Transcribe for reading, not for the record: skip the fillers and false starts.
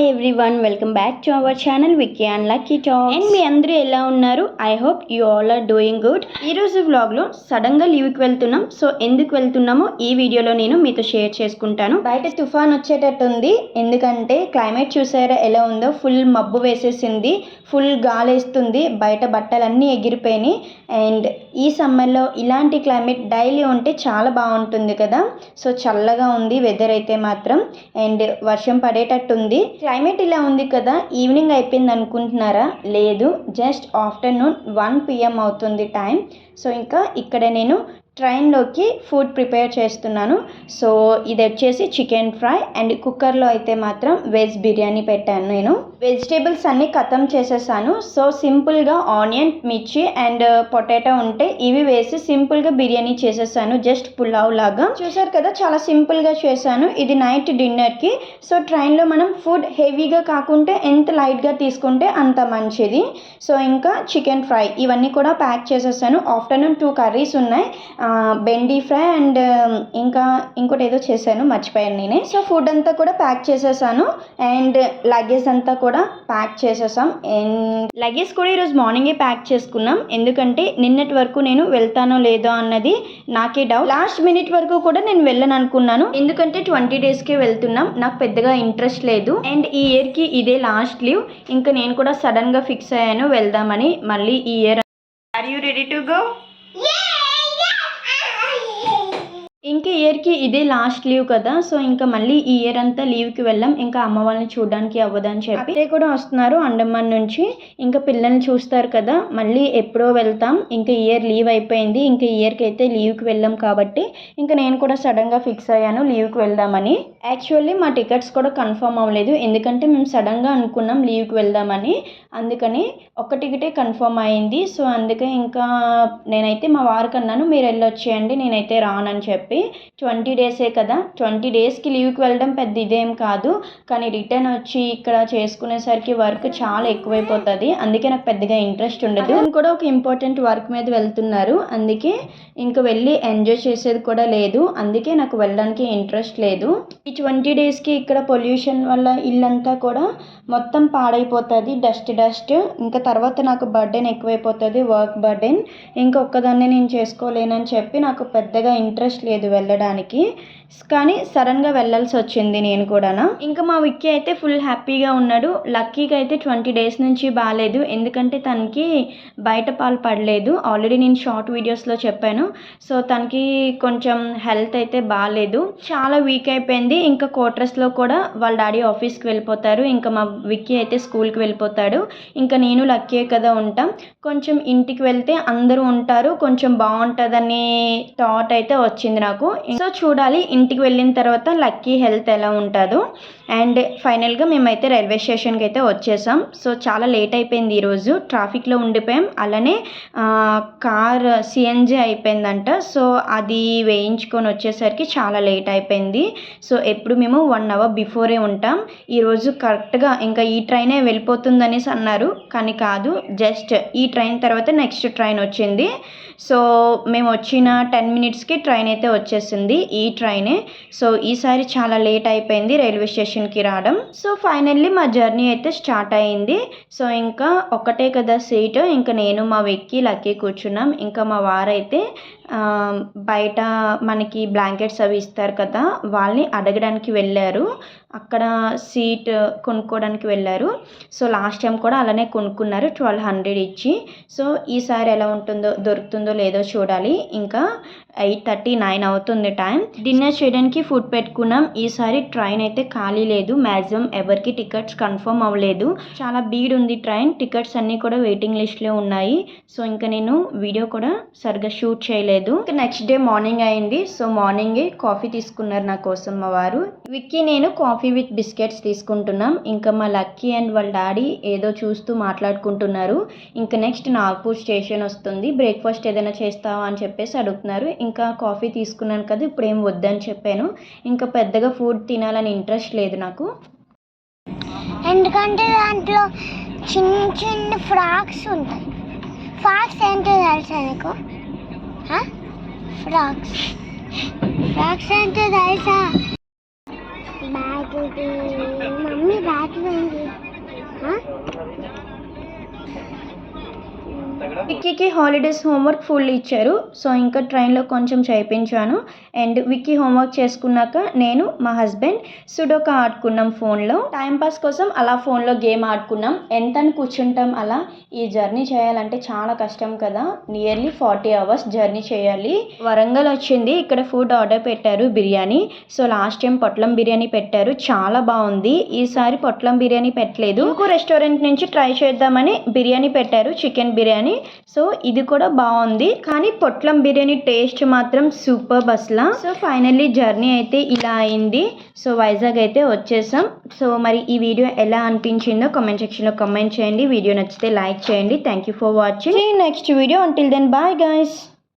Hi everyone, welcome back to our channel Vicky and Lucky talks. And మీ అందరూ ఎలా ఉన్నారు? I hope you all are doing good. ఈరోజు వ్లాగ్లో సడన్గా లీవ్కి వెళ్తున్నాం. సో ఎందుకు వెళ్తున్నామో ఈ వీడియోలో నేను మీతో షేర్ చేసుకుంటాను. బయట తుఫాన్ వచ్చేటట్టు ఉంది, ఎందుకంటే క్లైమేట్ చూసారా ఎలా ఉందో. ఫుల్ మబ్బు వేసేసింది, ఫుల్ గాలేస్తుంది, బయట బట్టలన్నీ ఎగిరిపోయినాయి. అండ్ ఈ సమ్మర్లో ఇలాంటి క్లైమేట్ డైలీ ఉంటే చాలా బాగుంటుంది కదా. సో చల్లగా ఉంది వెదర్ అయితే మాత్రం, అండ్ వర్షం పడేటట్టు ఉంది. క్లైమేట్ ఇలా ఉంది కదా, ఈవినింగ్ అయిపోయింది అనుకుంటున్నారా? లేదు, జస్ట్ ఆఫ్టర్నూన్ 1 PM అవుతుంది టైం. సో ఇంకా ఇక్కడ నేను ట్రైన్లోకి ఫుడ్ ప్రిపేర్ చేస్తున్నాను. సో ఇది వచ్చేసి చికెన్ ఫ్రై, అండ్ కుక్కర్లో అయితే మాత్రం వెజ్ బిర్యానీ పెట్టాను. నేను వెజిటేబుల్స్ అన్నీ ఖతం చేసేసాను. సో సింపుల్గా ఆనియన్, మిర్చి అండ్ పొటాటో ఉంటే ఇవి వేసి సింపుల్గా బిర్యానీ చేసేసాను, జస్ట్ పులావ్ లాగా. చూసారు కదా, చాలా సింపుల్గా చేశాను. ఇది నైట్ డిన్నర్కి. సో ట్రైన్లో మనం ఫుడ్ హెవీగా కాకుంటే ఎంత లైట్గా తీసుకుంటే అంత మంచిది. సో ఇంకా చికెన్ ఫ్రై ఇవన్నీ కూడా ప్యాక్ చేసేసాను. ఆఫ్టర్నూన్ 2 కర్రీస్ ఉన్నాయి, బెండి ఫ్రై అండ్ ఇంకా ఇంకోటి ఏదో చేశాను, మర్చిపోయాను నేనే. సో ఫుడ్ అంతా కూడా ప్యాక్ చేసేసాను, అండ్ లగేజ్ అంతా కూడా ప్యాక్ చేసేసాం. అండ్ లగేజ్ కూడా ఈరోజు మార్నింగే ప్యాక్ చేసుకున్నాం, ఎందుకంటే నిన్నటి వరకు నేను వెళ్తానో లేదో అన్నది నాకే డౌట్. లాస్ట్ మినిట్ వరకు కూడా నేను వెళ్ళను అనుకున్నాను, ఎందుకంటే 20 డేస్కే వెళ్తున్నాం. నాకు పెద్దగా ఇంట్రెస్ట్ లేదు, అండ్ ఈ ఇయర్కి ఇదే లాస్ట్ లీవ్. ఇంకా నేను కూడా సడన్గా ఫిక్స్ అయ్యాను వెళ్దామని మళ్ళీ ఈ year. Are you ready to go? ఇంకా ఇయర్కి ఇదే లాస్ట్ లీవ్ కదా. సో ఇంకా మళ్ళీ ఈ ఇయర్ అంతా లీవ్కి వెళ్ళాం, ఇంకా అమ్మ వాళ్ళని చూడడానికి అవ్వదని చెప్పి. అదే కూడా వస్తున్నారు అండమాన్ నుంచి, ఇంకా పిల్లల్ని చూస్తారు కదా, మళ్ళీ ఎప్పుడో వెళ్తాం. ఇంకా ఇయర్ లీవ్ అయిపోయింది, ఇంకా ఇయర్కి అయితే లీవ్కి వెళ్ళాం కాబట్టి ఇంకా నేను కూడా సడన్గా ఫిక్స్ అయ్యాను లీవ్కి వెళ్దామని. యాక్చువల్లీ మా టికెట్స్ కూడా కన్ఫర్మ్ అవ్వలేదు, ఎందుకంటే మేము సడన్గా అనుకున్నాం లీవ్కి వెళ్దామని, అందుకని ఒక్క టికెటే కన్ఫర్మ్ అయింది. సో అందుకే ఇంకా నేనైతే మా వారికి అన్నాను, మీరు వెళ్ళొచ్చేయండి, నేనైతే రానని చెప్పి. 20 డేసే కదా, 20 డేస్కి లీవ్కి వెళ్ళడం పెద్ద ఇదేం కాదు, కానీ రిటర్న్ వచ్చి ఇక్కడ చేసుకునేసరికి వర్క్ చాలా ఎక్కువైపోతుంది. అందుకే నాకు పెద్దగా ఇంట్రెస్ట్ ఉండదు. నేను కూడా ఒక ఇంపార్టెంట్ వర్క్ మీద వెళ్తున్నారు, అందుకే ఇంకా వెళ్ళి ఎంజాయ్ చేసేది కూడా లేదు, అందుకే నాకు వెళ్ళడానికి ఇంట్రెస్ట్ లేదు. ఈ 20 డేస్కి ఇక్కడ పొల్యూషన్ వల్ల ఇల్లంతా కూడా మొత్తం పాడైపోతుంది, డస్ట్. ఇంకా తర్వాత నాకు బర్డెన్ ఎక్కువైపోతుంది, వర్క్ బర్డెన్. ఇంకా ఒక్కదాన్నే నేను చేసుకోలేనని చెప్పి నాకు పెద్దగా ఇంట్రెస్ట్ లేదు వెళ్ళడానికి, కానీ సడన్గా వెళ్ళాల్సి వచ్చింది నేను కూడా. ఇంకా మా విక్కీ అయితే ఫుల్ హ్యాపీగా ఉన్నాడు. లక్కీగా అయితే 20 డేస్ నుంచి బాగాలేదు, ఎందుకంటే తనకి బయట పాలు పడలేదు. ఆల్రెడీ నేను షార్ట్ వీడియోస్లో చెప్పాను. సో తనకి కొంచెం హెల్త్ అయితే బాగాలేదు, చాలా వీక్ అయిపోయింది. ఇంకా క్వార్టర్స్లో కూడా వాళ్ళ డాడీ ఆఫీస్కి వెళ్ళిపోతారు, ఇంకా మా విక్కీ అయితే స్కూల్కి వెళ్ళిపోతాడు. ఇంకా నేను లక్కీ కదా ఉంటాం. కొంచెం ఇంటికి వెళ్తే అందరూ ఉంటారు, కొంచెం బాగుంటుందని థాట్ అయితే వచ్చింది నాకు. సో చూడాలి ఇంటికి వెళ్ళిన తర్వాత లక్కీ హెల్త్ ఎలా ఉంటుందో. అండ్ ఫైనల్గా మేమైతే రైల్వే స్టేషన్కి అయితే వచ్చేసాం. సో చాలా లేట్ అయిపోయింది ఈరోజు, ట్రాఫిక్లో ఉండిపోయాం. అలానే కార్ సిఎన్జి అయిపోయిందంట, సో అది వేయించుకొని వచ్చేసరికి చాలా లేట్ అయిపోయింది. సో ఎప్పుడు మేము 1 అవర్ బిఫోరే ఉంటాం. ఈరోజు కరెక్ట్గా ఇంకా ఈ ట్రైనే వెళ్ళిపోతుందనేసి అన్నారు, కానీ కాదు, జస్ట్ ఈ ట్రైన్ తర్వాత నెక్స్ట్ ట్రైన్ వచ్చింది. సో మేము వచ్చిన 10 మినిట్స్కి ట్రైన్ అయితే వచ్చేసింది, ఈ ట్రైనే. సో ఈసారి చాలా లేట్ అయిపోయింది రైల్వే స్టేషన్కి రావడం. సో ఫైనల్లీ మా జర్నీ అయితే స్టార్ట్ అయింది. సో ఇంకా ఒక్కటే కదా సీట్, ఇంకా నేను మా విక్కీ లక్కీ కూర్చున్నాం. ఇంకా మా వారైతే బయట మనకి బ్లాంకెట్స్ అవి ఇస్తారు కదా, వాళ్ళని అడగడానికి వెళ్ళారు, అక్కడ సీట్ కొనుక్కోవడానికి వెళ్ళారు. సో లాస్ట్ టైం కూడా అలానే కొనుక్కున్నారు 1200 ఇచ్చి. సో ఈసారి ఎలా ఉంటుందో, దొరుకుతుందో లేదో చూడాలి. ఇంకా 8:39 అవుతుంది టైం. డిన్నర్ చేయడానికి ఫుడ్ పెట్టుకున్నాం. ఈసారి ట్రైన్ అయితే ఖాళీ లేదు, మ్యాక్సిమం ఎవరికి టికెట్స్ కన్ఫర్మ్ అవ్వలేదు, చాలా బీడ్ ఉంది ట్రైన్. టికెట్స్ అన్నీ కూడా వెయిటింగ్ లిస్ట్లో ఉన్నాయి. సో ఇంకా నేను వీడియో కూడా సరిగ్గా షూట్ చేయలేదు. నెక్స్ట్ డే మార్నింగ్ అయింది. సో మార్నింగే కాఫీ తీసుకున్నారు నా కోసం మా వారు. విక్కీ నేను కాఫీ విత్ బిస్కెట్స్ తీసుకుంటున్నాం. ఇంకా మా లక్కీ అండ్ వాళ్ళ డాడీ ఏదో చూస్తూ మాట్లాడుకుంటున్నారు. ఇంకా నెక్స్ట్ నాగ్పూర్ స్టేషన్ వస్తుంది, బ్రేక్ఫాస్ట్ ఏదైనా చేస్తావా అని చెప్పేసి అడుగుతున్నారు. ఇంకా కాఫీ తీసుకున్నాను కదా, ఇప్పుడు ఏం వద్దని చెప్పాను. ఇంకా పెద్దగా ఫుడ్ తినాలని ఇంట్రెస్ట్ లేదు నాకు, ఎందుకంటే దాంట్లో చిన్న చిన్న ఫ్రాక్స్ ఉంటాయి. ఫ్రాక్స్ ఏంటో తెలుసా నీకు? ఫ్రాక్స్ ఏంటో తెలుసా? బ్యాగ్, మమ్మీ బ్యాగ్ విక్కీకి హాలిడేస్ హోంవర్క్ ఫుల్ ఇచ్చారు. సో ఇంకా ట్రైన్లో కొంచెం చేయించాను. అండ్ విక్కీ హోంవర్క్ చేసుకున్నాక నేను మా హస్బెండ్ సుడోకా ఆడుకున్నాం ఫోన్లో. టైంపాస్ కోసం అలా ఫోన్లో గేమ్ ఆడుకున్నాం. ఎంత అని కూర్చుంటాం అలా. ఈ జర్నీ చేయాలంటే చాలా కష్టం కదా. నియర్లీ 40 hours జర్నీ చేయాలి. వరంగల్ వచ్చింది. ఇక్కడ ఫుడ్ ఆర్డర్ పెట్టారు, బిర్యానీ. సో లాస్ట్ టైం పొట్లం బిర్యానీ పెట్టారు, చాలా బాగుంది. ఈసారి పొట్లం బిర్యానీ పెట్టలేదు. ఇంకో రెస్టారెంట్ నుంచి ట్రై చేద్దామని బిర్యానీ పెట్టారు, చికెన్ బిర్యానీ. సో ఇది కూడా బాగుంది, కానీ పొట్లం బిర్యానీ టేస్ట్ మాత్రం సూపర్ అసలు. సో ఫైనల్లీ జర్నీ అయితే ఇలా అయింది. సో వైజాగ్ అయితే వచ్చేసాం. సో మరి ఈ వీడియో ఎలా అనిపించిందో కామెంట్ సెక్షన్లో కామెంట్ చేయండి. వీడియో నచ్చితే లైక్ చేయండి. Thank you for watching. Next video. Until then bye guys.